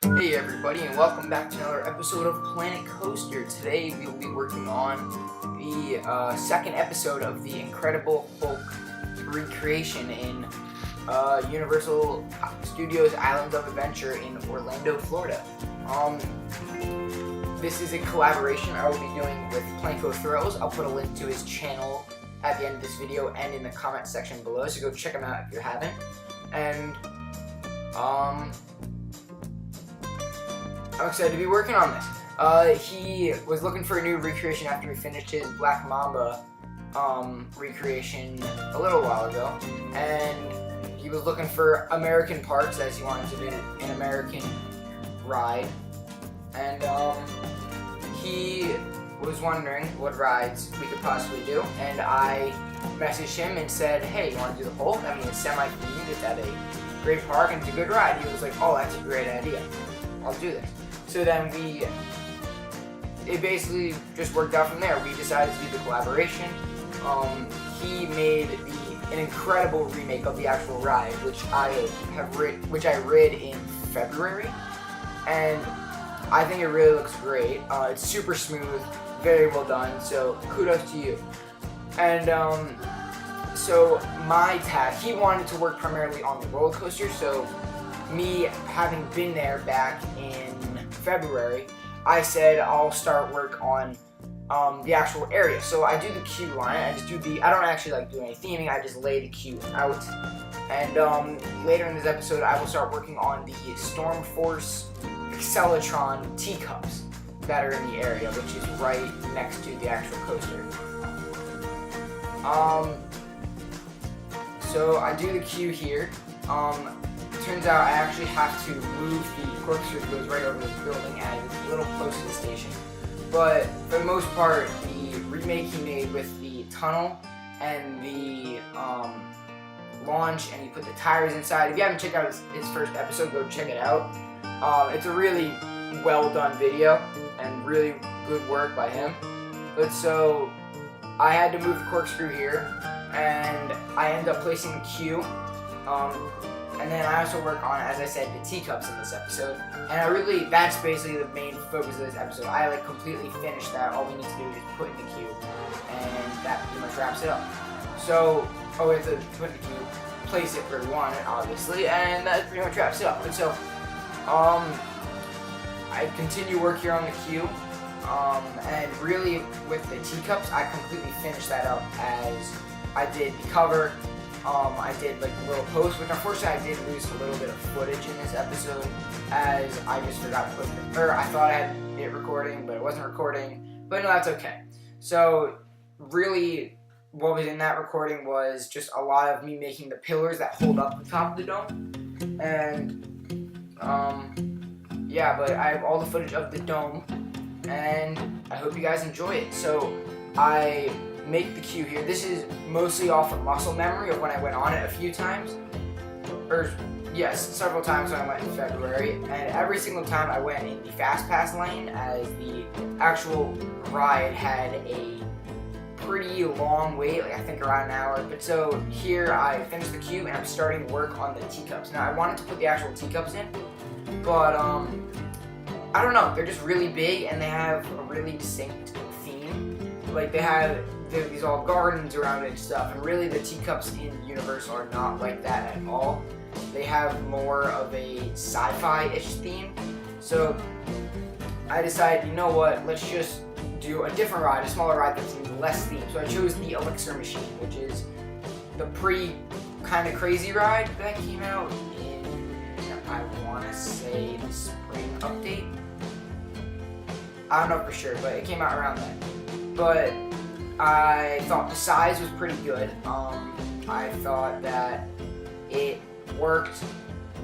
Hey everybody, and welcome back to another episode of Planet Coaster. Today we will be working on the second episode of the Incredible Hulk recreation in Universal Studios Islands of Adventure in Orlando, Florida. This is a collaboration I will be doing with PlanCo Thrills. I'll put a link to his channel at the end of this video and in the comment section below, so go check him out if you haven't. And I'm excited to be working on this. He was looking for a new recreation after he finished his Black Mamba recreation a little while ago, and he was looking for American parks as he wanted to do an American ride, and he was wondering what rides we could possibly do, and I messaged him and said, hey, you want to do the Hulk? I mean, it's semi-themed, it's at a great park, and it's a good ride. He was like, oh, that's a great idea. I'll do this. So then it basically just worked out from there. We decided to do the collaboration. He made an incredible remake of the actual ride, which I rid in February, and I think it really looks great. It's super smooth, very well done, so kudos to you. And so my task, he wanted to work primarily on the roller coaster, so me having been there back in February, I said I'll start work on the actual area. So I do the queue line, I don't actually do any theming, I just lay the queue out. And later in this episode, I will start working on the Storm Force Accelatron teacups that are in the area, which is right next to the actual coaster. So I do the queue here. Turns out I actually have to move the corkscrew that goes right over this building and it's a little close to the station. But for the most part, the remake he made with the tunnel and the launch, and he put the tires inside. If you haven't checked out his first episode, go check it out. It's a really well done video and really good work by him. But so I had to move the corkscrew here, and I ended up placing the queue. And then I also work on, as I said, the teacups in this episode. And that's basically the main focus of this episode. I completely finished that. All we need to do is put in the queue, and that pretty much wraps it up. So, we have to put in the queue, place it where we want it, obviously, and that pretty much wraps it up. And so, I continue work here on the queue, and really with the teacups, I completely finished that up as I did the cover. I did the little post, which unfortunately I did lose a little bit of footage in this episode, as I just forgot to put it, or I thought I had it recording, but it wasn't recording, but no, that's okay. So really, what was in that recording was just a lot of me making the pillars that hold up the top of the dome, and yeah, but I have all the footage of the dome, and I hope you guys enjoy it. So I make the queue here. This is mostly off of muscle memory of when I went on it a few times, several times when I went in February, and every single time I went in the fast pass lane, as the actual ride had a pretty long wait, I think around an hour. But so here I finished the queue and I'm starting work on the teacups. Now I wanted to put the actual teacups in, but I don't know, they're just really big and they have a really distinct theme. They have these all gardens around it and stuff, and really the teacups in Universal are not like that at all. They have more of a sci-fi-ish theme. So I decided, you know what, let's just do a different ride, a smaller ride that's less themed. So I chose the Elixir Machine, which is the pretty kind of crazy ride that came out in, I want to say, the spring update. I don't know for sure, but it came out around then. But I thought the size was pretty good. I thought that it worked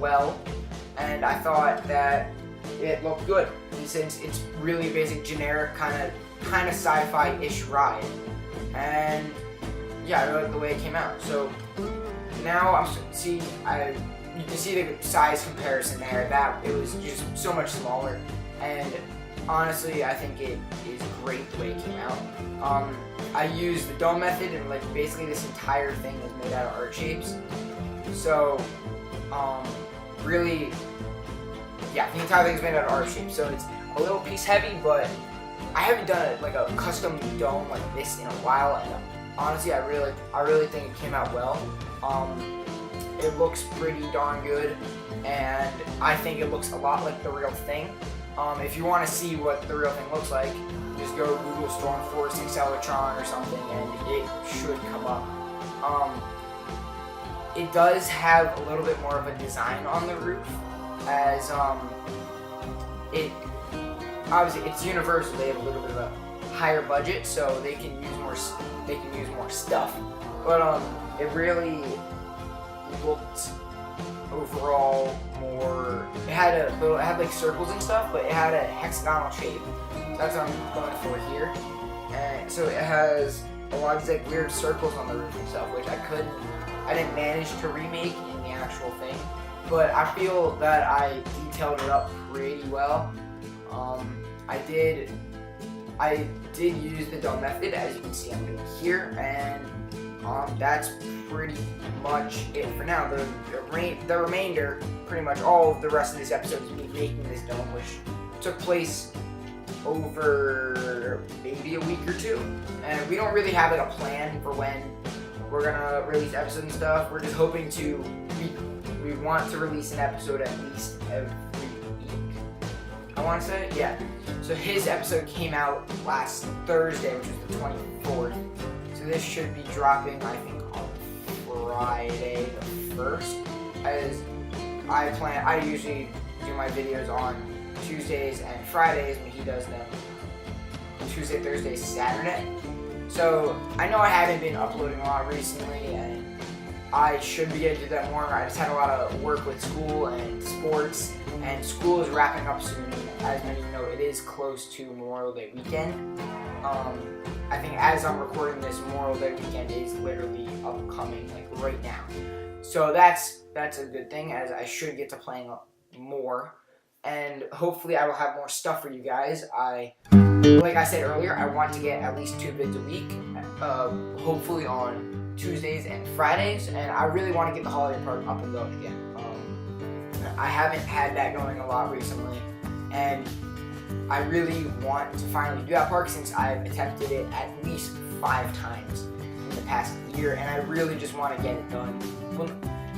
well, and I thought that it looked good, since it's really a basic, generic kind of sci-fi-ish ride. And yeah, I really like the way it came out. So now you can see the size comparison there. That it was just so much smaller, and honestly, I think it is great the way it came out. I used the dome method, and basically this entire thing is made out of art shapes. So really yeah, the entire thing's made out of R shape, so it's a little piece heavy, but I haven't done like a custom dome like this in a while, and honestly, I really think it came out well. It looks pretty darn good, and I think it looks a lot like the real thing. If you want to see what the real thing looks like, just go Google Storm Force Accelatron or something, and it should come up. It does have a little bit more of a design on the roof, as it obviously it's Universal. They have a little bit of a higher budget, so they can use more stuff. But it really looked overall more. It had like circles and stuff, but it had a hexagonal shape. So that's what I'm going for here. And so it has a lot of these like weird circles on the roof and stuff, which I didn't manage to remake in the actual thing. But I feel that I detailed it up pretty well. I did use the dome method, as you can see I'm doing here, and that's pretty much it for now. The remainder, pretty much all of the rest of this episode is me making this dome, which took place over maybe a week or two, and we don't really have like a plan for when we're gonna release episodes and stuff. We're just hoping to, we want to release an episode at least every week, I want to say, yeah. So his episode came out last Thursday, which was the 24th. So this should be dropping, I think, on Friday the 1st. As I usually do my videos on Tuesdays and Fridays, when he does them Tuesday, Thursday, Saturday. So I know I haven't been uploading a lot recently, and I should be able to do that more. I just had a lot of work with school and sports, and school is wrapping up soon. As many of you know, it is close to Memorial Day weekend. I think as I'm recording this, Memorial Day weekend is literally upcoming, like right now. So that's a good thing, as I should get to playing more, and hopefully I will have more stuff for you guys. Like I said earlier, I want to get at least 2 vids a week, hopefully on Tuesdays and Fridays, and I really want to get the holiday park up and going again. I haven't had that going a lot recently, and I really want to finally do that park, since I've attempted it at least 5 times in the past year, and I really just want to get it done.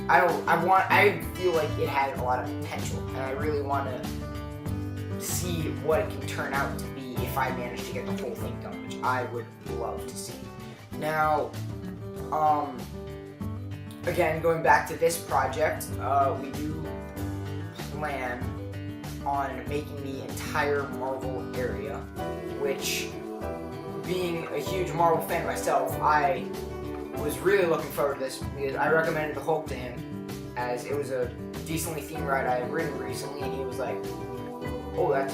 I feel like it has a lot of potential, and I really want to see what it can turn out to be if I manage to get the whole thing done, which I would love to see. Now, again, going back to this project, we do plan on making the entire Marvel area, which, being a huge Marvel fan myself, I was really looking forward to this, because I recommended the Hulk to him, as it was a decently themed ride I had ridden recently, and he was like, "Oh, that's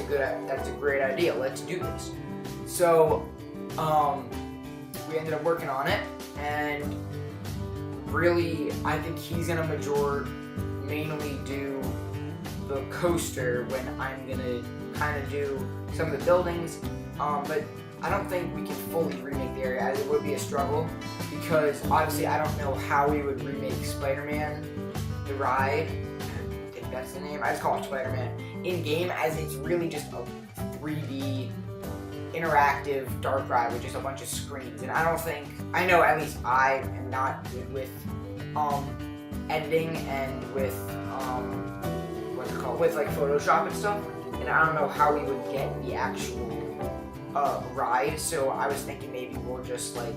a great idea. Let's do this." So, we ended up working on it, and really, I think he's gonna mainly do the coaster, when I'm gonna kind of do some of the buildings, but I don't think we can fully remake the area, as it would be a struggle, because obviously I don't know how we would remake Spiderman, the ride, I think that's the name, I just call it Spiderman, in-game, as it's really just a 3D interactive dark ride with just a bunch of screens, and I know at least I am not good with editing and with with like Photoshop and stuff, and I don't know how we would get the actual ride. So I was thinking maybe we'll just like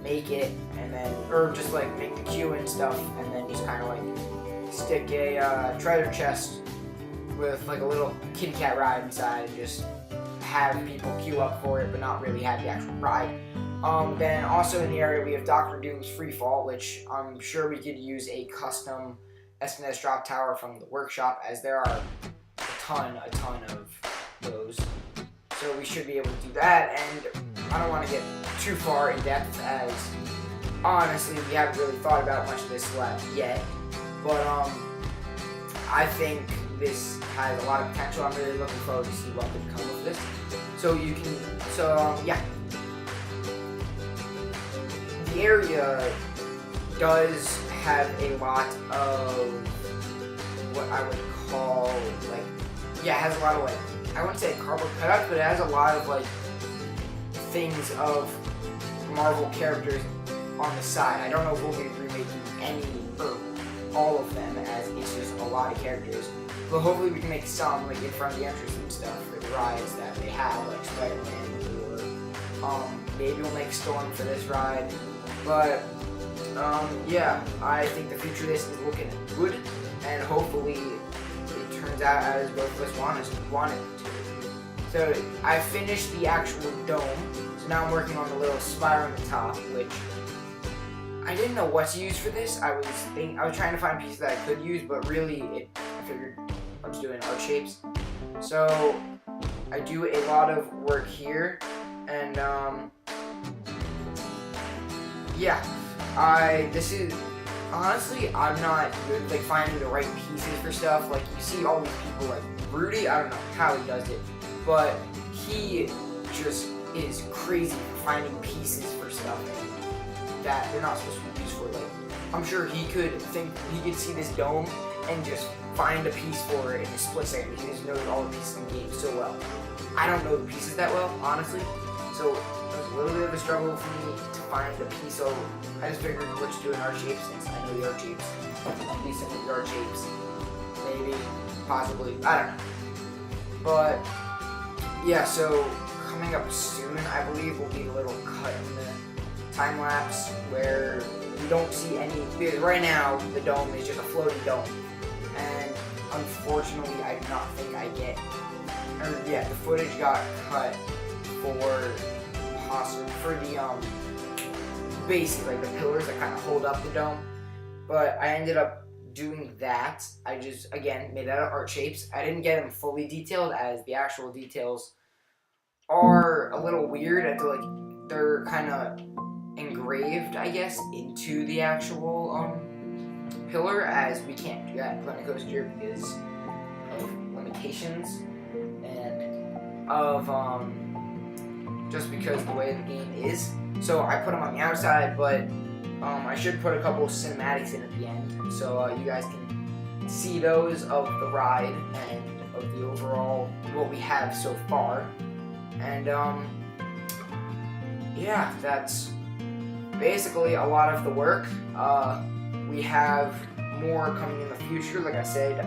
make it, and then, or just like make the queue and stuff, and then just kind of like stick a treasure chest with like a little kitty cat ride inside, and just have people queue up for it, but not really have the actual ride. Then also in the area we have Dr. Doom's Freefall, which I'm sure we could use a custom SNS drop tower from the workshop, as there are a ton of those. So we should be able to do that, and I don't want to get too far in depth, as honestly we haven't really thought about much of this yet. But I think this has a lot of potential. I'm really looking forward to see what could come of this. Yeah. The area does have a lot of what I would call like yeah, it has a lot of like, I wouldn't say cardboard cutouts, but it has a lot of like things of Marvel characters on the side. I don't know if we'll be remaking any or all of them, as it's just a lot of characters. But hopefully we can make some like in front of the entrance and stuff for the rides that they have, like Spiderman, or maybe we'll make Storm for this ride. But yeah, I think the future of this is looking good, and hopefully it turns out as both of us want it to. So I finished the actual dome, so now I'm working on the little spire on the top, which I didn't know what to use for this. I was trying to find pieces that I could use, but really I figured I was doing art shapes. So I do a lot of work here, and yeah, this is honestly, I'm not good like finding the right pieces for stuff. Like you see all these people like Rudy, I don't know how he does it, but he just is crazy for finding pieces for stuff that they're not supposed to be used for. Like, I'm sure he could see this dome and just find a piece for it in a split second because he just knows all the pieces in the game so well. I don't know the pieces that well, honestly, so it was a little bit of a struggle for me to find a piece. So I just figured let's do an art shape since I know the art shapes. At least some of the art shapes, maybe, possibly, I don't know. But yeah, so coming up soon, I believe, will be a little cut in the time lapse where we don't see any, because right now the dome is just a floating dome, and unfortunately I do not think I get, or yeah, the footage got cut for the basically like the pillars that kind of hold up the dome, but I ended up doing that. I just again made it out of art shapes. I didn't get them fully detailed as the actual details are a little weird. I feel like they're kind of engraved, I guess, into the actual pillar, as we can't do that in PlanCo here because of limitations and of just because the way the game is. So I put them on the outside, but I should put a couple of cinematics in at the end, so you guys can see those of the ride and of the overall what we have so far. And yeah, that's basically a lot of the work. We have more coming in the future. Like I said,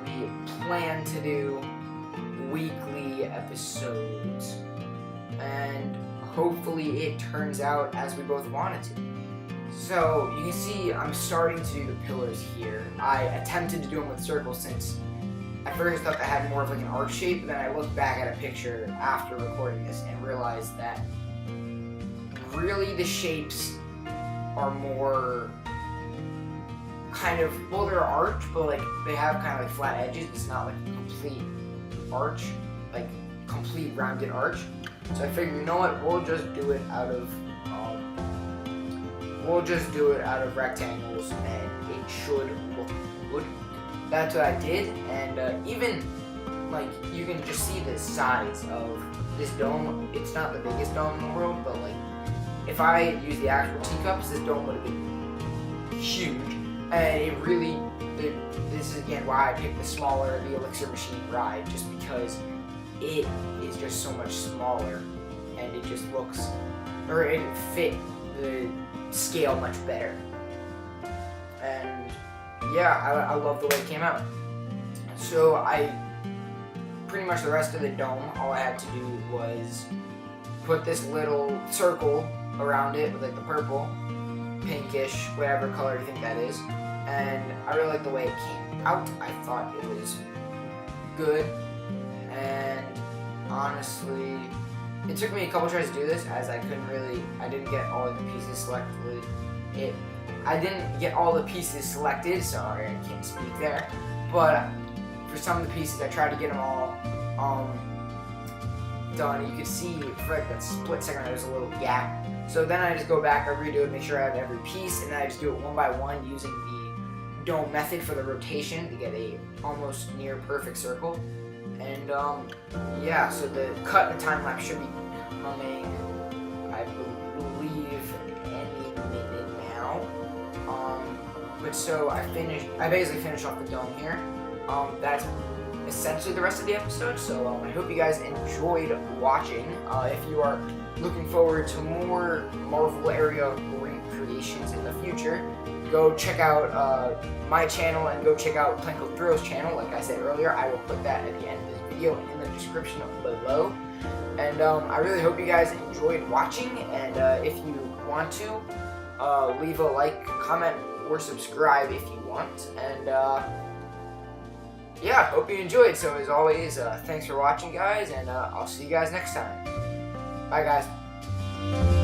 we plan to do weekly episodes, and hopefully it turns out as we both want it to. So you can see I'm starting to do the pillars here. I attempted to do them with circles since I first thought they had more of like an arc shape, but then I looked back at a picture after recording this and realized that really the shapes are more kind of, well, they're arch, but like they have kind of like flat edges. It's not like a complete arch, like complete rounded arch. So I figured, you know what, we'll just do it out of rectangles, and it should look good. That's what I did, and even like you can just see the size of this dome. It's not the biggest dome in the world, but like if I used the actual teacups, this dome would have been huge. And it really, this is again why I picked the smaller, the Elixir Machine ride, just because it is just so much smaller, and it just looks, or it fit the scale much better. And yeah, I love the way it came out. So I, pretty much the rest of the dome, all I had to do was put this little circle around it with like the purple, pinkish, whatever color you think that is. And I really like the way it came out. I thought it was good, and honestly, it took me a couple tries to do this, as I didn't get all of the pieces selected. I didn't get all the pieces selected, sorry, I can't speak there. But for some of the pieces, I tried to get them all done. You could see for like that split second, there's a little gap. So then I just go back, I redo it, make sure I have every piece, and then I just do it one by one using the dome method for the rotation to get a almost near perfect circle. And yeah, so the cut and the time lapse should be coming, I believe, any minute now. But so I basically finished off the dome here. essentially the rest of the episode. So I hope you guys enjoyed watching. If you are looking forward to more Marvel area recreations in the future, go check out my channel and go check out PlanCo Throws channel. Like I said earlier, I will put that at the end of this video in the description below. And I really hope you guys enjoyed watching, and if you want to, leave a like, comment, or subscribe if you want. And yeah, hope you enjoyed. So as always, thanks for watching, guys, and I'll see you guys next time. Bye, guys.